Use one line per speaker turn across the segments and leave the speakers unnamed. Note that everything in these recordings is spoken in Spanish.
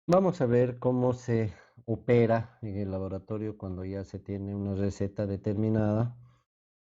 Vamos a ver cómo se opera en el laboratorio cuando ya se tiene una receta determinada,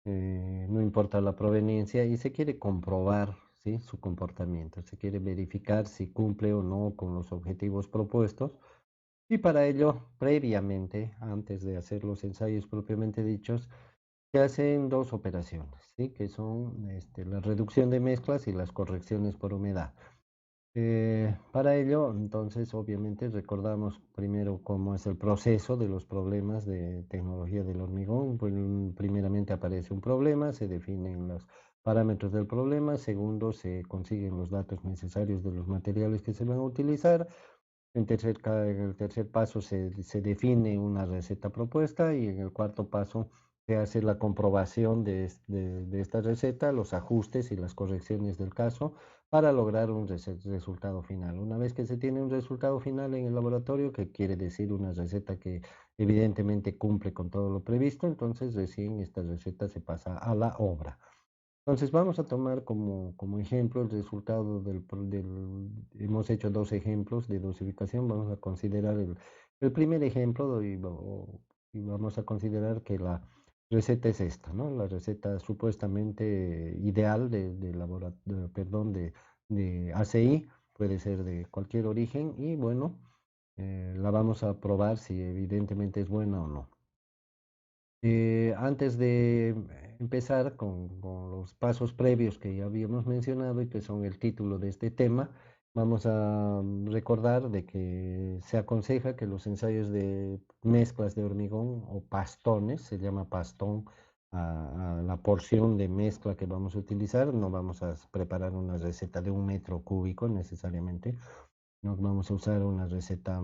no importa la proveniencia, y se quiere comprobar, ¿sí?, su comportamiento. Se quiere verificar si cumple o no con los objetivos propuestos. Y para ello, previamente, antes de hacer los ensayos propiamente dichos, se hacen dos operaciones, ¿sí?, que son la reducción de mezclas y las correcciones por humedad. Para ello, entonces, obviamente, recordamos primero cómo es el proceso de los problemas de tecnología del hormigón. Pues, primeramente aparece un problema, se definen los parámetros del problema. Segundo, se consiguen los datos necesarios de los materiales que se van a utilizar. En el tercer paso se define una receta propuesta y en el cuarto paso se hace la comprobación de esta receta, los ajustes y las correcciones del caso para lograr un resultado final. Una vez que se tiene un resultado final en el laboratorio, que quiere decir una receta que evidentemente cumple con todo lo previsto, entonces recién esta receta se pasa a la obra. Entonces vamos a tomar como ejemplo el resultado hemos hecho dos ejemplos de dosificación. Vamos a considerar el primer ejemplo y vamos a considerar que la receta es esta, ¿no? La receta supuestamente ideal perdón, de ACI, puede ser de cualquier origen y bueno, la vamos a probar si evidentemente es buena o no. Antes de empezar con los pasos previos que ya habíamos mencionado y que son el título de este tema, vamos a recordar de que se aconseja que los ensayos de mezclas de hormigón o pastones, se llama pastón a la porción de mezcla que vamos a utilizar. No vamos a preparar una receta de 1 metro cúbico necesariamente, no vamos a usar una receta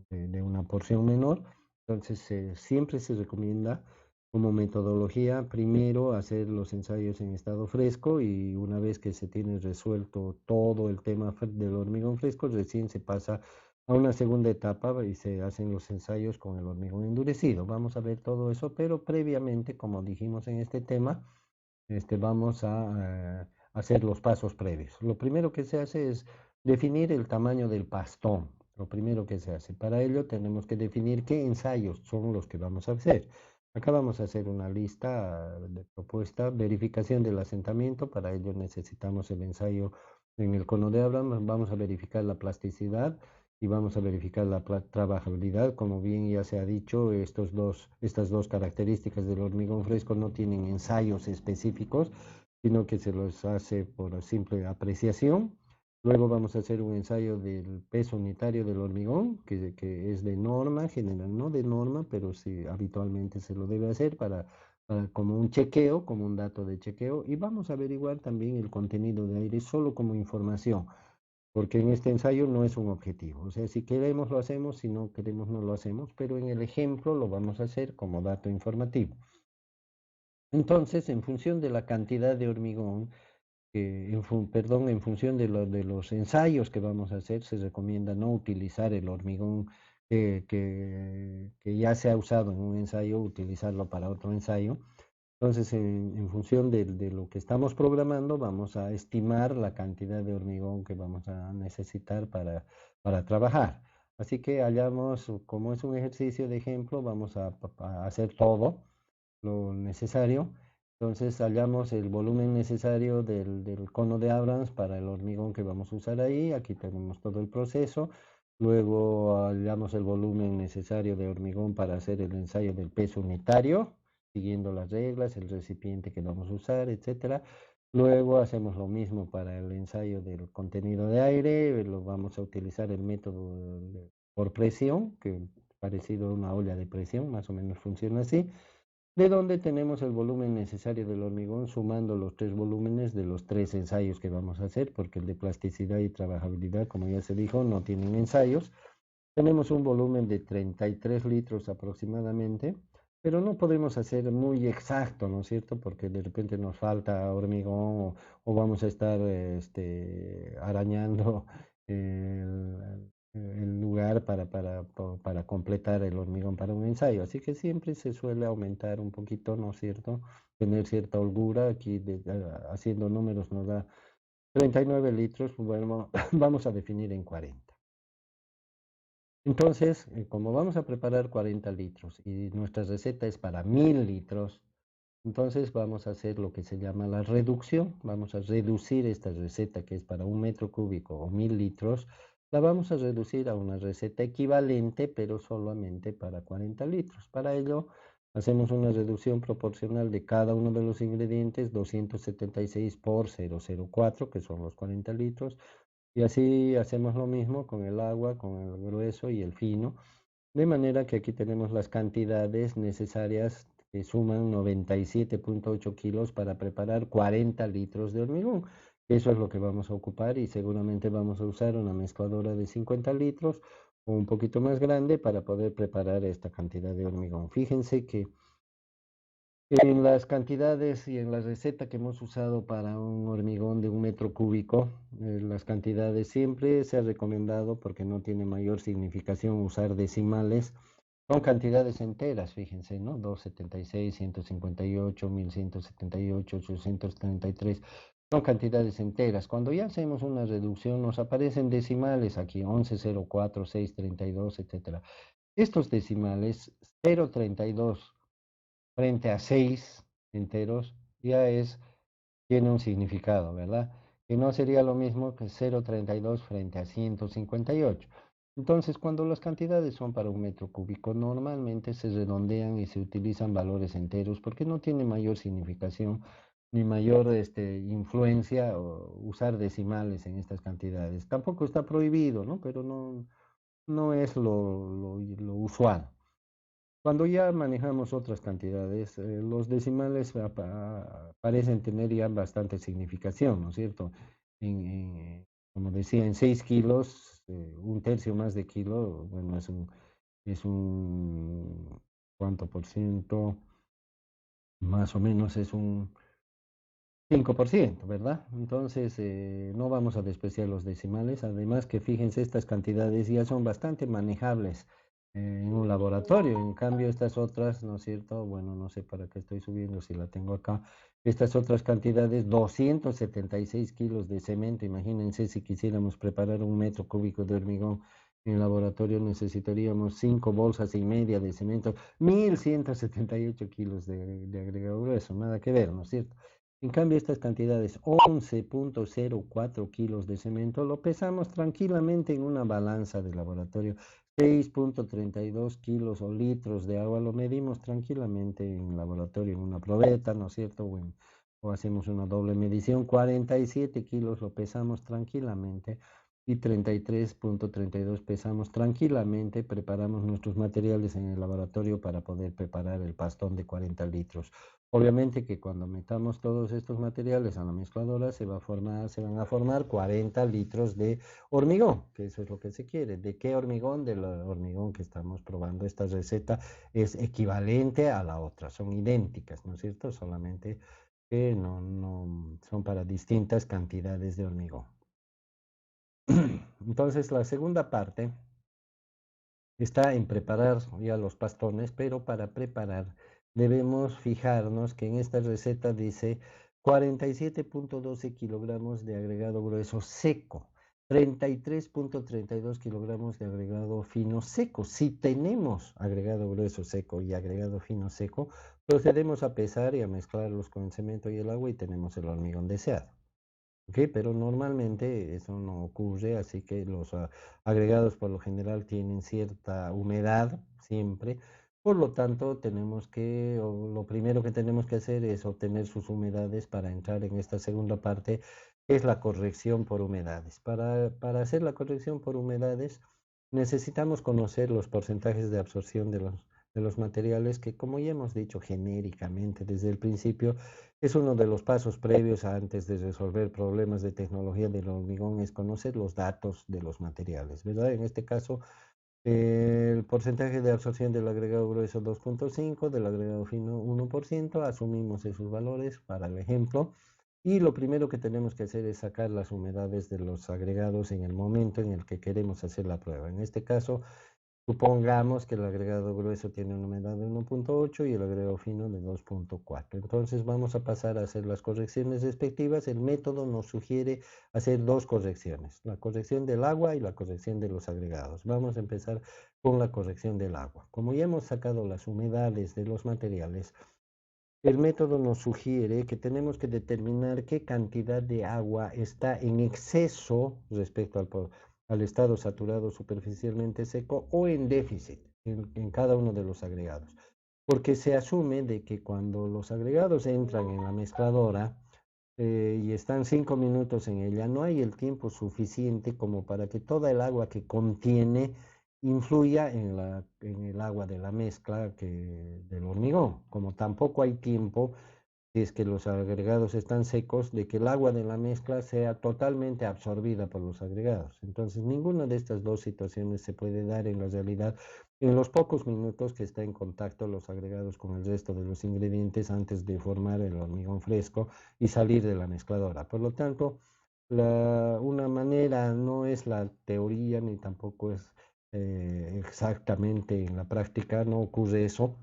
de una porción menor. Entonces, siempre se recomienda como metodología primero hacer los ensayos en estado fresco y una vez que se tiene resuelto todo el tema del hormigón fresco, recién se pasa a una segunda etapa y se hacen los ensayos con el hormigón endurecido. Vamos a ver todo eso, pero previamente, como dijimos en este tema, vamos a hacer los pasos previos. Lo primero que se hace es definir el tamaño del pastón. Lo primero que se hace. Para ello tenemos que definir qué ensayos son los que vamos a hacer. Acá vamos a hacer una lista de propuesta, verificación del asentamiento. Para ello necesitamos el ensayo en el cono de Abraham. Vamos a verificar la plasticidad y vamos a verificar la trabajabilidad. Como bien ya se ha dicho, estas dos características del hormigón fresco no tienen ensayos específicos, sino que se los hace por simple apreciación. Luego vamos a hacer un ensayo del peso unitario del hormigón, que es de norma general, no de norma, pero sí habitualmente se lo debe hacer como un chequeo, como un dato de chequeo. Y vamos a averiguar también el contenido de aire solo como información, porque en este ensayo no es un objetivo. O sea, si queremos lo hacemos, si no queremos no lo hacemos, pero en el ejemplo lo vamos a hacer como dato informativo. Entonces, en función de la cantidad de hormigón, en función de los ensayos que vamos a hacer, se recomienda no utilizar el hormigón que ya se ha usado en un ensayo, utilizarlo para otro ensayo. Entonces, en función de lo que estamos programando, vamos a estimar la cantidad de hormigón que vamos a necesitar para trabajar. Así que hallamos, como es un ejercicio de ejemplo, vamos a hacer todo lo necesario. Entonces hallamos el volumen necesario del cono de Abrams para el hormigón que vamos a usar ahí. Aquí tenemos todo el proceso. Luego hallamos el volumen necesario de hormigón para hacer el ensayo del peso unitario, siguiendo las reglas, el recipiente que vamos a usar, etcétera. Luego hacemos lo mismo para el ensayo del contenido de aire. Lo vamos a utilizar el método por presión, que parecido a una olla de presión, más o menos funciona así, de donde tenemos el volumen necesario del hormigón sumando los tres volúmenes de los tres ensayos que vamos a hacer, porque el de plasticidad y trabajabilidad, como ya se dijo, no tienen ensayos. Tenemos un volumen de 33 litros aproximadamente, pero no podemos hacer muy exacto, ¿no es cierto? Porque de repente nos falta hormigón o vamos a estar arañando el lugar para completar el hormigón para un ensayo. Así que siempre se suele aumentar un poquito, ¿no es cierto? Tener cierta holgura. Aquí haciendo números nos da 39 litros, bueno, vamos a definir en 40. Entonces, como vamos a preparar 40 litros y nuestra receta es para 1000 litros, entonces vamos a hacer lo que se llama la reducción. Vamos a reducir esta receta que es para 1 metro cúbico o 1000 litros, la vamos a reducir a una receta equivalente, pero solamente para 40 litros. Para ello, hacemos una reducción proporcional de cada uno de los ingredientes, 276 por 0,04, que son los 40 litros. Y así hacemos lo mismo con el agua, con el grueso y el fino. De manera que aquí tenemos las cantidades necesarias que suman 97,8 kilos para preparar 40 litros de hormigón. Eso es lo que vamos a ocupar y seguramente vamos a usar una mezcladora de 50 litros o un poquito más grande para poder preparar esta cantidad de hormigón. Fíjense que en las cantidades y en la receta que hemos usado para un hormigón de 1 metro cúbico, las cantidades siempre se ha recomendado, porque no tiene mayor significación usar decimales, son cantidades enteras, fíjense, ¿no? 276, 158, 1178, 833, son cantidades enteras. Cuando ya hacemos una reducción, nos aparecen decimales aquí, 1104, 632, etcétera. Estos decimales, 0,32 frente a 6 enteros, ya tiene un significado, ¿verdad? Que no sería lo mismo que 0,32 frente a 158. Entonces, cuando las cantidades son para 1 metro cúbico, normalmente se redondean y se utilizan valores enteros porque no tiene mayor significación ni mayor influencia usar decimales en estas cantidades. Tampoco está prohibido, ¿no? Pero no es lo usual. Cuando ya manejamos otras cantidades, los decimales parecen tener ya bastante significación, ¿no es cierto? Como decía, en 6 kilos, un tercio más de kilo, bueno, es un, ¿cuánto por ciento? Más o menos es un 5%, ¿verdad? Entonces, no vamos a despreciar los decimales. Además que fíjense, estas cantidades ya son bastante manejables en un laboratorio. En cambio, estas otras, ¿no es cierto? Bueno, no sé para qué estoy subiendo si la tengo acá. Estas otras cantidades, 276 kilos de cemento. Imagínense si quisiéramos preparar 1 metro cúbico de hormigón en el laboratorio, necesitaríamos 5 bolsas y media de cemento, 1178 kilos de agregado grueso. Nada que ver, ¿no es cierto? En cambio, estas cantidades, 11,04 kilos de cemento, lo pesamos tranquilamente en una balanza de laboratorio. 6,32 kilos o litros de agua lo medimos tranquilamente en laboratorio, en una probeta, ¿no es cierto? O hacemos una doble medición. 47 kilos lo pesamos tranquilamente y 33,32 pesamos tranquilamente. Preparamos nuestros materiales en el laboratorio para poder preparar el pastón de 40 litros. Obviamente que cuando metamos todos estos materiales a la mezcladora se van a formar 40 litros de hormigón, que eso es lo que se quiere. ¿De qué hormigón? Del hormigón que estamos probando. Esta receta es equivalente a la otra, son idénticas, ¿no es cierto? Solamente que no son para distintas cantidades de hormigón. Entonces, la segunda parte está en preparar ya los pastones, pero para preparar debemos fijarnos que en esta receta dice 47,12 kilogramos de agregado grueso seco, 33,32 kilogramos de agregado fino seco. Si tenemos agregado grueso seco y agregado fino seco, procedemos a pesar y a mezclarlos con el cemento y el agua y tenemos el hormigón deseado. ¿Ok? Pero normalmente eso no ocurre, así que los agregados por lo general tienen cierta humedad siempre. Por lo tanto, o lo primero que tenemos que hacer es obtener sus humedades para entrar en esta segunda parte, que es la corrección por humedades. Para hacer la corrección por humedades, necesitamos conocer los porcentajes de absorción de los materiales, que, como ya hemos dicho genéricamente desde el principio, es uno de los pasos previos antes de resolver problemas de tecnología del hormigón, es conocer los datos de los materiales, ¿verdad? En este caso, el porcentaje de absorción del agregado grueso 2,5, del agregado fino 1%, asumimos esos valores para el ejemplo. Y lo primero que tenemos que hacer es sacar las humedades de los agregados en el momento en el que queremos hacer la prueba. En este caso, Supongamos que el agregado grueso tiene una humedad de 1.8 y el agregado fino de 2.4. Entonces vamos a pasar a hacer las correcciones respectivas. El método nos sugiere hacer dos correcciones, la corrección del agua y la corrección de los agregados. Vamos a empezar con la corrección del agua. Como ya hemos sacado las humedades de los materiales, el método nos sugiere que tenemos que determinar qué cantidad de agua está en exceso respecto al estado saturado superficialmente seco o en déficit en cada uno de los agregados. Porque se asume de que cuando los agregados entran en la mezcladora y están 5 minutos en ella, no hay el tiempo suficiente como para que toda el agua que contiene influya en el agua de la mezcla del hormigón. Como tampoco hay tiempo, si es que los agregados están secos, de que el agua de la mezcla sea totalmente absorbida por los agregados. Entonces, ninguna de estas dos situaciones se puede dar en la realidad en los pocos minutos que está en contacto los agregados con el resto de los ingredientes antes de formar el hormigón fresco y salir de la mezcladora. Por lo tanto, una manera no es la teoría ni tampoco es exactamente en la práctica, no ocurre eso,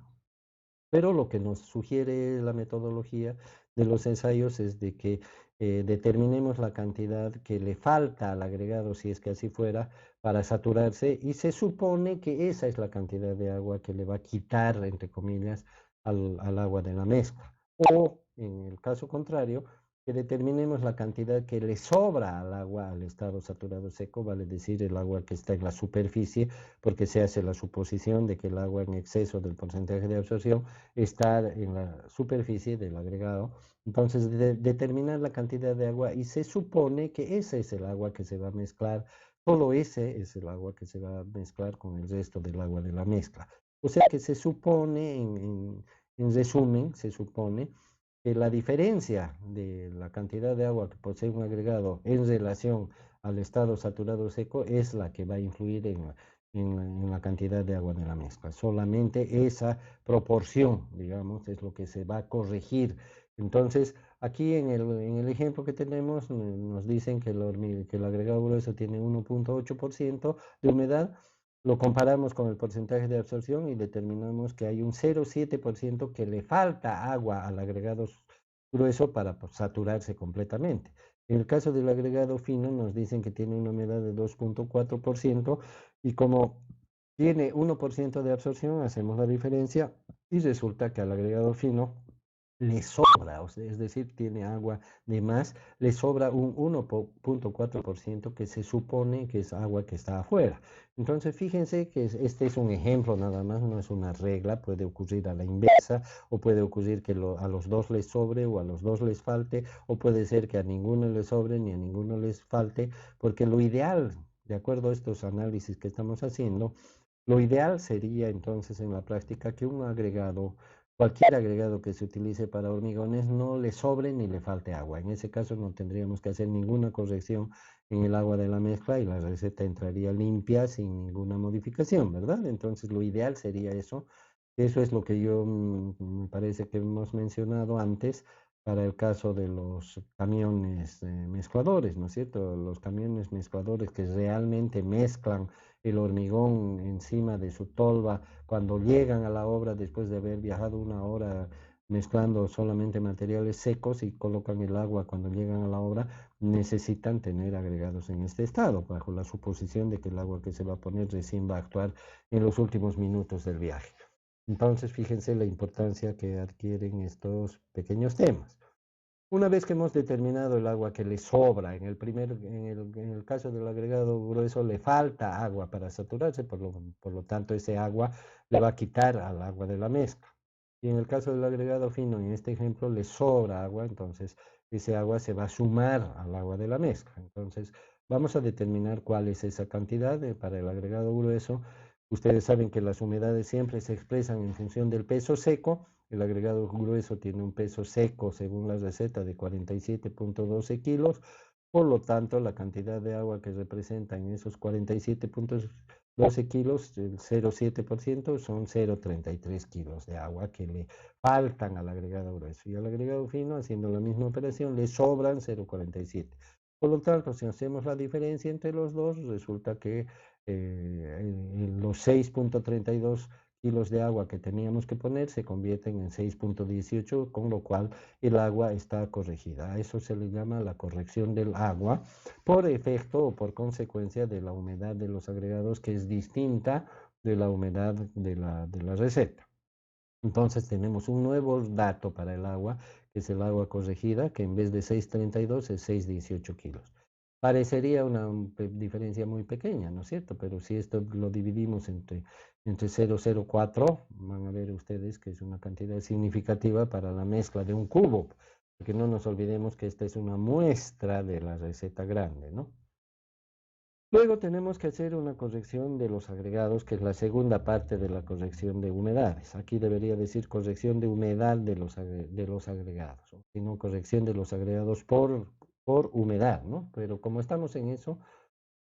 pero lo que nos sugiere la metodología de los ensayos es de que determinemos la cantidad que le falta al agregado, si es que así fuera, para saturarse, y se supone que esa es la cantidad de agua que le va a quitar, entre comillas, al agua de la mezcla. O, en el caso contrario, que determinemos la cantidad que le sobra al agua al estado saturado seco, vale decir, el agua que está en la superficie, porque se hace la suposición de que el agua en exceso del porcentaje de absorción estar en la superficie del agregado. Entonces, determinar la cantidad de agua y se supone que ese es el agua que se va a mezclar, solo ese es el agua que se va a mezclar con el resto del agua de la mezcla. O sea que se supone, en resumen, se supone que la diferencia de la cantidad de agua que posee un agregado en relación al estado saturado seco es la que va a influir en la cantidad de agua de la mezcla. Solamente esa proporción, digamos, es lo que se va a corregir. Entonces, aquí en el ejemplo que tenemos, nos dicen que el agregado grueso tiene 1.8% de humedad. Lo comparamos con el porcentaje de absorción y determinamos que hay un 0,7% que le falta agua al agregado grueso para pues, saturarse completamente. En el caso del agregado fino nos dicen que tiene una humedad de 2.4% y como tiene 1% de absorción, hacemos la diferencia y resulta que al agregado fino le sobra, o sea, es decir, tiene agua de más, le sobra un 1.4% que se supone que es agua que está afuera. Entonces, fíjense que este es un ejemplo nada más, no es una regla, puede ocurrir a la inversa, o puede ocurrir que a los dos les sobre o a los dos les falte, o puede ser que a ninguno les sobre ni a ninguno les falte, porque lo ideal, de acuerdo a estos análisis que estamos haciendo, lo ideal sería entonces en la práctica que un agregado, cualquier agregado que se utilice para hormigones, no le sobre ni le falte agua. En ese caso no tendríamos que hacer ninguna corrección en el agua de la mezcla y la receta entraría limpia sin ninguna modificación, ¿verdad? Entonces lo ideal sería eso. Eso es lo que yo me parece que hemos mencionado antes para el caso de los camiones mezcladores, ¿no es cierto? Los camiones mezcladores que realmente mezclan el hormigón encima de su tolva cuando llegan a la obra después de haber viajado una hora mezclando solamente materiales secos y colocan el agua cuando llegan a la obra, necesitan tener agregados en este estado, bajo la suposición de que el agua que se va a poner recién va a actuar en los últimos minutos del viaje. Entonces, fíjense la importancia que adquieren estos pequeños temas. Una vez que hemos determinado el agua que le sobra, en el caso del agregado grueso le falta agua para saturarse, por lo tanto ese agua le va a quitar al agua de la mezcla. Y en el caso del agregado fino, en este ejemplo, le sobra agua, entonces ese agua se va a sumar al agua de la mezcla. Entonces vamos a determinar cuál es esa cantidad para el agregado grueso. Ustedes saben que las humedades siempre se expresan en función del peso seco. El agregado grueso tiene un peso seco, según la receta, de 47.12 kilos. Por lo tanto, la cantidad de agua que representa en esos 47.12 kilos, el 0,7%, son 0,33 kilos de agua que le faltan al agregado grueso. Y al agregado fino, haciendo la misma operación, le sobran 0,47. Por lo tanto, si hacemos la diferencia entre los dos, resulta que los 6,32 kilos de agua que teníamos que poner se convierten en 6,18, con lo cual el agua está corregida. A eso se le llama la corrección del agua por efecto o por consecuencia de la humedad de los agregados, que es distinta de la humedad de la receta. Entonces tenemos un nuevo dato para el agua, que es el agua corregida, que en vez de 6,32 es 6,18 kilos. Parecería una diferencia muy pequeña, ¿no es cierto? Pero si esto lo dividimos entre 0,04, van a ver ustedes que es una cantidad significativa para la mezcla de un cubo, porque no nos olvidemos que esta es una muestra de la receta grande, ¿no? Luego tenemos que hacer una corrección de los agregados, que es la segunda parte de la corrección de humedades. Aquí debería decir corrección de humedad de los agregados, o sino corrección de los agregados por humedad, ¿no? Pero como estamos en eso,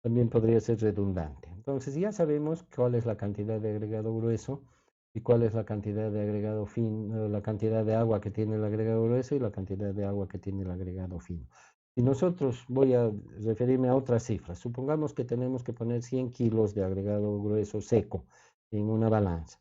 también podría ser redundante. Entonces ya sabemos cuál es la cantidad de agregado grueso y cuál es la cantidad de agregado fino, la cantidad de agua que tiene el agregado grueso y la cantidad de agua que tiene el agregado fino. Si nosotros, voy a referirme a otras cifras, supongamos que tenemos que poner 100 kilos de agregado grueso seco en una balanza.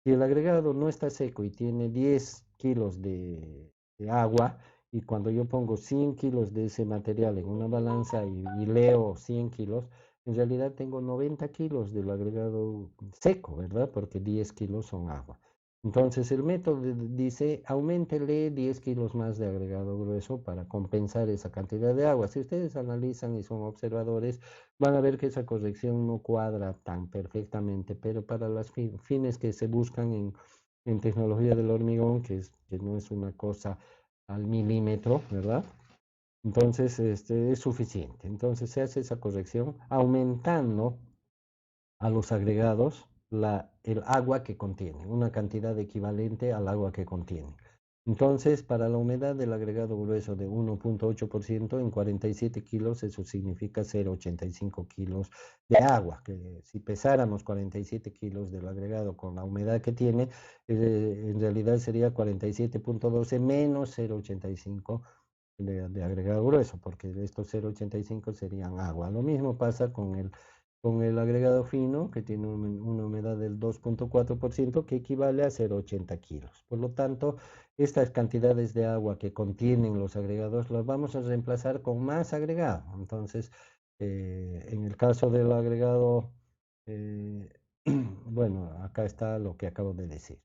Si el agregado no está seco y tiene 10 kilos de agua, y cuando yo pongo 100 kilos de ese material en una balanza y leo 100 kilos, en realidad tengo 90 kilos del agregado seco, ¿verdad? Porque 10 kilos son agua. Entonces el método dice, auméntele 10 kilos más de agregado grueso para compensar esa cantidad de agua. Si ustedes analizan y son observadores, van a ver que esa corrección no cuadra tan perfectamente, pero para los fines que se buscan en tecnología del hormigón, que no es una cosa al milímetro, ¿verdad? Entonces, es suficiente. Entonces se hace esa corrección aumentando a los agregados el agua que contiene, una cantidad equivalente al agua que contiene. Entonces, para la humedad del agregado grueso de 1,8% en 47 kilos, eso significa 0,85 kilos de agua, que si pesáramos 47 kilos del agregado con la humedad que tiene, en realidad sería 47,12 menos 0,85 de agregado grueso, porque estos 0,85 serían agua. Lo mismo pasa con el agregado fino, que tiene una humedad del 2,4%, que equivale a 0,80 kilos. Por lo tanto, estas cantidades de agua que contienen los agregados las vamos a reemplazar con más agregado. Entonces, en el caso del agregado, eh, bueno, acá está lo que acabo de decir.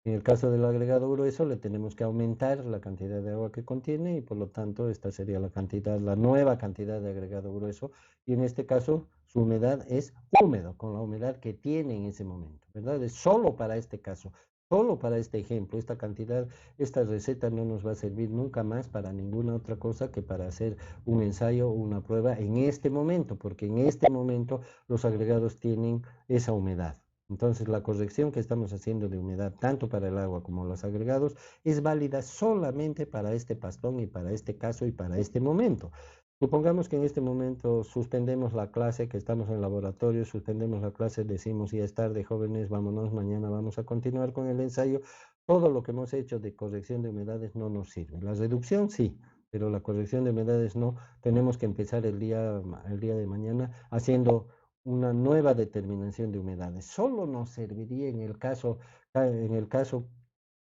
En el caso del agregado grueso, le tenemos que aumentar la cantidad de agua que contiene y por lo tanto esta sería la cantidad, la nueva cantidad de agregado grueso. Y en este caso, su humedad es húmedo, con la humedad que tiene en ese momento, ¿verdad? Es solo para este caso, solo para este ejemplo. Esta cantidad, esta receta no nos va a servir nunca más para ninguna otra cosa que para hacer un ensayo o una prueba en este momento, porque en este momento los agregados tienen esa humedad. Entonces, la corrección que estamos haciendo de humedad, tanto para el agua como los agregados, es válida solamente para este pastón y para este caso y para este momento. Supongamos que en este momento suspendemos la clase, que estamos en el laboratorio, suspendemos la clase, decimos ya es tarde, jóvenes, vámonos, mañana vamos a continuar con el ensayo. Todo lo que hemos hecho de corrección de humedades no nos sirve. La reducción sí, pero la corrección de humedades no. Tenemos que empezar el día de mañana haciendo una nueva determinación de humedades. Solo nos serviría en el caso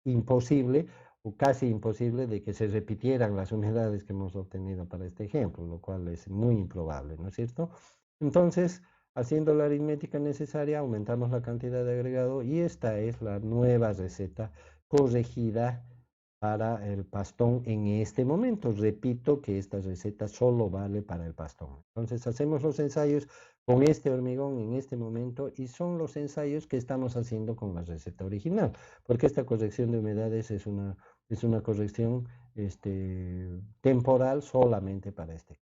imposible o casi imposible de que se repitieran las humedades que hemos obtenido para este ejemplo, lo cual es muy improbable, ¿no es cierto? Entonces, haciendo la aritmética necesaria, aumentamos la cantidad de agregado y esta es la nueva receta corregida para el pastón en este momento. Repito que esta receta solo vale para el pastón. Entonces hacemos los ensayos con este hormigón en este momento y son los ensayos que estamos haciendo con la receta original, porque esta corrección de humedades es una corrección temporal solamente para este.